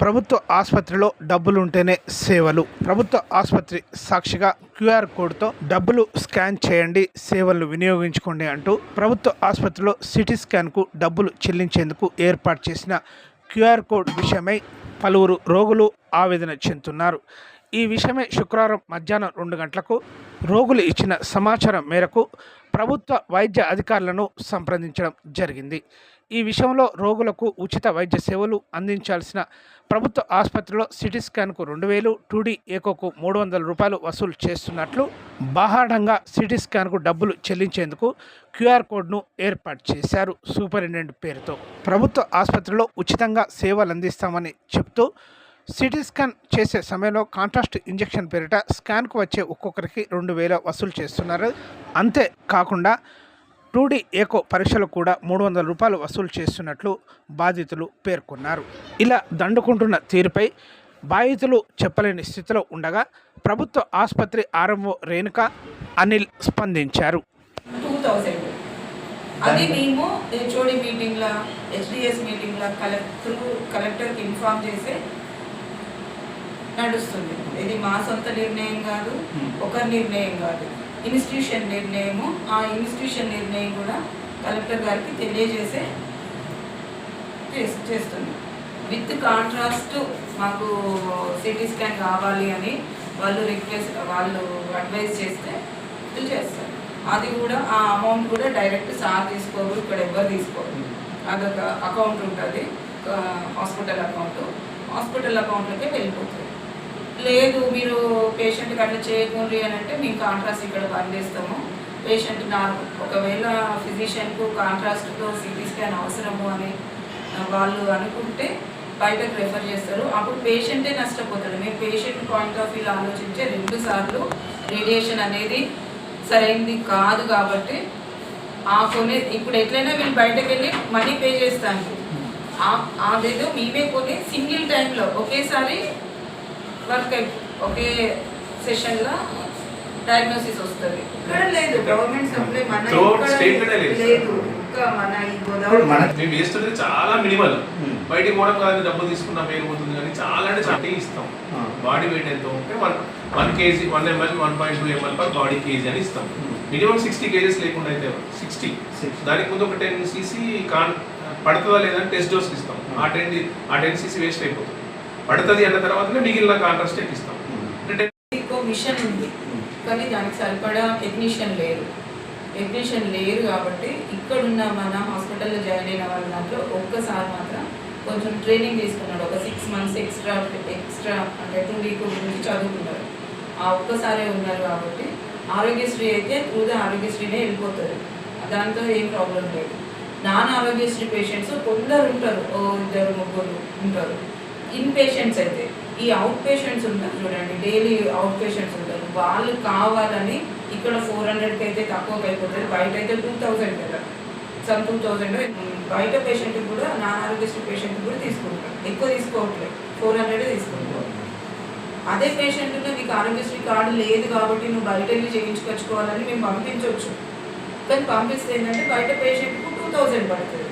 ప్రభుత్వ ఆసుపత్రిలో డబ్బులుంటేనే సేవలు. ప్రభుత్వ ఆసుపత్రి సాక్షిగా క్యూఆర్ కోడ్తో డబ్బులు స్కాన్ చేయండి, సేవలను వినియోగించుకోండి అంటూ ప్రభుత్వ ఆసుపత్రిలో సిటీ స్కాన్కు డబ్బులు చెల్లించేందుకు ఏర్పాటు చేసిన క్యూఆర్ కోడ్ విషయమై పలువురు రోగులు ఆవేదన చెందుతున్నారు. ఈ విషయమై శుక్రవారం మధ్యాహ్నం 2 గంటలకు రోగులు ఇచ్చిన సమాచారం మేరకు ప్రభుత్వ వైద్య అధికారులను సంప్రదించడం జరిగింది. ఈ విషయంలో రోగులకు ఉచిత వైద్య సేవలు అందించాల్సిన ప్రభుత్వ ఆసుపత్రిలో సిటీ స్కాన్కు 2000, 2D ఎకోకు 300 రూపాయలు వసూలు చేస్తున్నట్లు బాహాటంగా సిటీ స్కాన్కు డబ్బులు చెల్లించేందుకు క్యూఆర్ కోడ్ను ఏర్పాటు చేశారు. సూపరింటెండెంట్ పేరుతో ప్రభుత్వ ఆసుపత్రిలో ఉచితంగా సేవలు అందిస్తామని చెప్తూ సిటీ స్కాన్ చేసే సమయంలో కాంట్రాస్ట్ ఇంజెక్షన్ పేరిట స్కాన్కు వచ్చే ఒక్కొక్కరికి 2000 వసూలు చేస్తున్నారు. అంతేకాకుండా 2D ఎకో పరీక్షలకు కూడా 300 రూపాయలు వసూలు చేస్తున్నట్లు బాధితులు పేర్కొన్నారు. ఇలా దండుకుంటున్న తీరుపై బాధితులు చెప్పలేని స్థితిలో ఉండగా ప్రభుత్వ ఆసుపత్రి ఆర్ఎంఓ రేణుక అనిల్ స్పందించారు. 2000 అది మేము హెచ్ఓడి మీటింగ్లో హెచ్డిఎస్ మీటింగ్లో కలెక్టర్కి ఇన్ఫార్మ్ చేసే నడుస్తుంది. ఇది మా సొంత నిర్ణయం కాదు, ఒకరి నిర్ణయం కాదు, ఇన్స్టిట్యూషన్ నిర్ణయము. ఆ ఇన్స్టిట్యూషన్ నిర్ణయం కూడా కలెక్టర్ గారికి తెలియజేసే చేస్తుంది. విత్ కాంట్రాస్ట్ మాకు సిటీ స్కాన్ కావాలి అని వాళ్ళు అడ్వైజ్ చేస్తే చేస్తారు. అది కూడా ఆ అమౌంట్ కూడా డైరెక్ట్ సార్ తీసుకోరు, ఇక్కడ ఎవరు తీసుకోరు. అదొక అకౌంట్ ఉంటుంది, హాస్పిటల్ అకౌంట్లోకి వెళ్ళిపోతుంది. లేదు మీరు పేషెంట్కి అట్లా చేయకూడదు అని అంటే మేము కాంట్రాస్ట్ ఇక్కడ పనిచేస్తాము. పేషెంట్ ఒకవేళ ఫిజిషియన్కు కాంట్రాస్ట్తో సిటీ స్కాన్ అవసరము అని వాళ్ళు అనుకుంటే బయటకు రెఫర్ చేస్తారు. అప్పుడు పేషెంటే నష్టపోతాడు. మేము పేషెంట్ పాయింట్ ఆఫ్ వ్యూలో ఆలోచించే 2 సార్లు రేడియేషన్ అనేది సరైనది కాదు. కాబట్టి ఇప్పుడు ఎట్లయినా వీళ్ళు బయటకు వెళ్ళి మనీ పే చేస్తాను, అదేదో మేమే కొని సింగిల్ టైంలో ఒకేసారి వర్క్ ఒకే సెషన్లో డయాగ్నోసిస్ వస్తుంది. ఇక్కడ లేదు, గవర్నమెంట్ సప్లై లేదు. మేము వేస్తుంది చాలా మినిమల్. బయటికి పోవడం కాదు, డబ్బులు తీసుకున్న పేరు పోతుంది, కానీ చాలా అంటే చాలా ఇస్తాం. బాడీ వెయిట్ ఎంత ఉంటే 1 kg 1 ml 1.2 ml per body KG అని ఇస్తాం. మినిమం 60 kgs లేకుండా అయితే 60. దానికి ముందు ఒక 10 cc పడుతుందా లేదని టెస్ట్ డోస్ ఇస్తాం. ఆ 10 cc వేస్ట్ అయిపోతుంది. పడుతుంది అన్న తర్వాతనే మిగిలిన కాంట్రాస్ట్ ఇస్తాం. మిషన్ ఉంది కానీ దానికి సరిపడా టెక్నీషియన్ లేరు కాబట్టి ఇక్కడున్న మన హాస్పిటల్లో జాయిన్ అయిన వాళ్ళ దాంట్లో ఒక్కసారి మాత్రం కొంచెం ట్రైనింగ్ తీసుకున్నాడు. ఒక 6 months ఎక్స్ట్రా అంటే 2 week గురించి చదువుకున్నారు. ఆ ఒక్కసారే ఉన్నారు కాబట్టి ఆరోగ్యశ్రీ అయితే త్రూ ద ఆరోగ్యశ్రీనే వెళ్ళిపోతారు. దాంతో ఏం ప్రాబ్లం లేదు. నాన్ ఆరోగ్యశ్రీ పేషెంట్స్ కొందరు ఉంటారు, 2-3 ఉంటారు. ఇన్ పేషెంట్స్ అయితే ఈ అవుట్ పేషెంట్స్ ఉంటారు చూడండి, డైలీ అవుట్ పేషెంట్స్ ఉంటారు. వాళ్ళు కావాలని ఇక్కడ 400కి అయితే తక్కువకి అయిపోతుంది. బయట అయితే 2000 కదా, 2000 బయట పేషెంట్కి కూడా నాన్ ఆరోగ్యశ్రీ పేషెంట్కి కూడా తీసుకుంటారు. ఎక్కువ తీసుకోవట్లేదు, 400 తీసుకుంటారు. అదే పేషెంట్గా నీకు ఆరోగ్యశ్రీ కార్డు లేదు కాబట్టి నువ్వు బయట వెళ్ళి చేయించుకొచ్చుకోవాలని మేము పంపించవచ్చు. కానీ పంపిస్తే ఏంటంటే బయట పేషెంట్కు 2000 పడుతుంది.